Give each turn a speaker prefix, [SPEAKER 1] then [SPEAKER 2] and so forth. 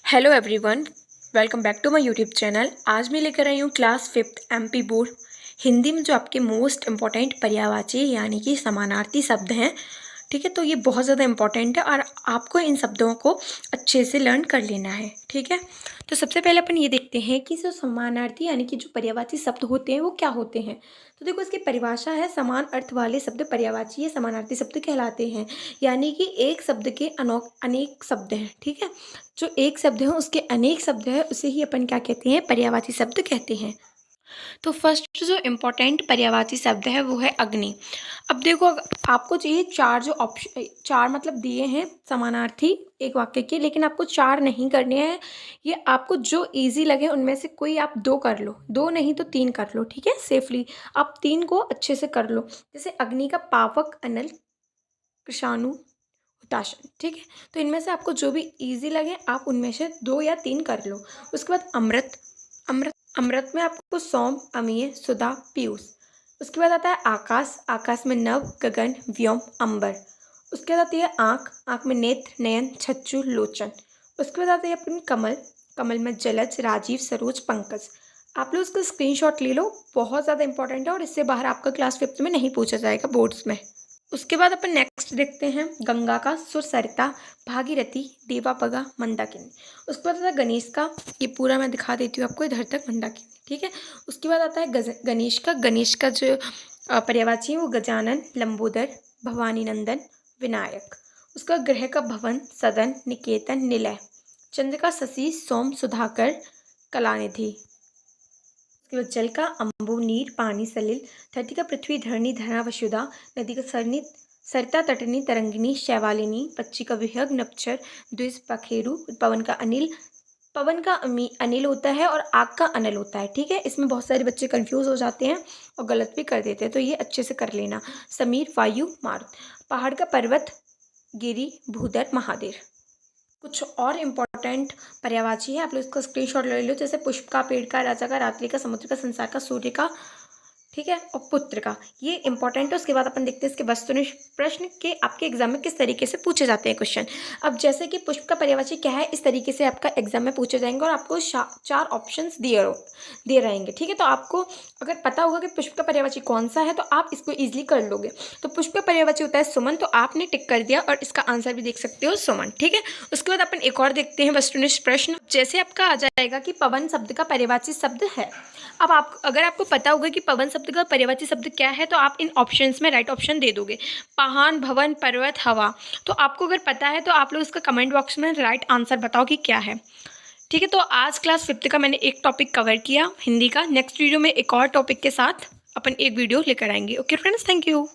[SPEAKER 1] Hello everyone, welcome back to my YouTube channel. आज मैं लेकर आई हूँ class 5th MP board Hindi में जो आपके मोस्ट इम्पॉर्टेंट पर्यायवाची यानी कि समानार्थी शब्द हैं। ठीक है, तो ये बहुत ज़्यादा इम्पॉर्टेंट है और आपको इन शब्दों को अच्छे से लर्न कर लेना है। ठीक है, तो सबसे पहले अपन ये देखते हैं कि जो समानार्थी यानी कि जो पर्यायवाची शब्द होते हैं वो क्या होते हैं। तो देखो, इसकी परिभाषा है समान अर्थ वाले शब्द पर्यायवाची या समानार्थी शब्द कहलाते हैं। यानी कि एक शब्द के अनेक शब्द हैं। ठीक है, जो एक शब्द है उसके अनेक शब्द है, उसे ही अपन क्या कहते हैं, पर्यायवाची शब्द कहते हैं। तो फर्स्ट जो इम्पोर्टेंट पर्यायवाची शब्द है वो है अग्नि। अब देखो, आपको चाहिए चार, जो ऑप्शन चार मतलब दिए हैं समानार्थी एक वाक्य के, लेकिन आपको चार नहीं करने हैं। ये आपको जो इजी लगे उनमें से कोई आप दो कर लो, दो नहीं तो तीन कर लो। ठीक है, सेफली आप तीन को अच्छे से कर लो। जैसे अग्नि का पावक, अनल, कृषाणु, हुताशन। ठीक है, तो इनमें से आपको जो भी इजी लगे आप उनमें से दो या तीन कर लो। उसके बाद अमृत। अमृत अमृत में आपको सोम, अमीय, सुधा, पीयूष। उसके बाद आता है आकाश। आकाश में नभ, गगन, व्योम, अंबर। उसके बाद आती है आँख। आँख में नेत्र, नयन, चक्षु, लोचन। उसके बाद आती है अपनी कमल। कमल में जलज, राजीव, सरोज, पंकज। आप लोग उसका स्क्रीनशॉट ले लो, बहुत ज़्यादा इंपॉर्टेंट है और इससे बाहर आपका क्लास 5th में नहीं पूछा जाएगा बोर्ड्स में। उसके बाद अपन नेक्स्ट देखते हैं गंगा का, सुरसरिता, भागीरथी, देवापगा, मंदाकिनी। उसके बाद आता है गणेश का, ये पूरा मैं दिखा देती हूँ आपको इधर तक, मंदाकिनी। ठीक है, उसके बाद आता है गणेश का। गणेश का जो पर्यायवाची है वो गजानन, लंबोदर, भवानी नंदन, विनायक। उसका ग्रह का भवन, सदन, निकेतन, निलय। चंद्र का शशि, सोम, सुधाकर, कलानिधि। उसके बाद जल का अम्बु, नीर, पानी, सलिल। धरती का पृथ्वी, धरणी, धरा, वसुधा। नदी का सरनी, सरिता, तटनी, तरंगिनी, शैवालिनी। पक्षी का विहग, नपचर, द्विज, पखेरु। पवन का अनिल। पवन का अनिल होता है और आग का अनल होता है। ठीक है, इसमें बहुत सारे बच्चे कंफ्यूज हो जाते हैं और गलत भी कर देते हैं, तो ये अच्छे से कर लेना। समीर, वायु, मारुत। पहाड़ का पर्वत, गिरी, भूधर, महादेव। कुछ और इम्पोर्टेंट पर्यायवाची है, आप लोग इसका स्क्रीनशॉट ले लो। जैसे पुष्प का, पेड़ का, राजा का, रात्रि का, समुद्र का, संसार का, सूर्य का। ठीक है, और पुत्र का, ये इंपॉर्टेंट है। उसके बाद अपन देखते हैं इसके वस्तुनिष्ठ प्रश्न के आपके एग्जाम में किस तरीके से पूछे जाते हैं क्वेश्चन। अब जैसे कि पुष्प का पर्यायवाची क्या है, इस तरीके से आपका एग्जाम में पूछे जाएंगे और आपको चार ऑप्शंस दिए रहेंगे। ठीक है, तो आपको अगर पता होगा कि पुष्प का पर्यायवाची कौन सा है तो आप इसको ईजिली कर लोगे। तो पुष्प का पर्यायवाची होता है सुमन, तो आपने टिक कर दिया और इसका आंसर भी देख सकते हो, सुमन। ठीक है, उसके बाद अपन एक और देखते हैं वस्तुनिष्ठ प्रश्न। जैसे आपका आ जाएगा कि पवन शब्द का पर्यायवाची शब्द है। अब अगर आपको पता होगा कि पवन शब्द का पर्यायवाची शब्द क्या है तो आप इन ऑप्शंस में राइट ऑप्शन दे दोगे। पहाड़, भवन, पर्वत, हवा। तो आपको अगर पता है तो आप लोग इसका कमेंट बॉक्स में राइट आंसर बताओ कि क्या है। ठीक है, तो आज क्लास 5th का मैंने एक टॉपिक कवर किया हिंदी का। नेक्स्ट वीडियो में एक और टॉपिक के साथ अपन एक वीडियो लेकर आएंगे। Okay friends, thank you.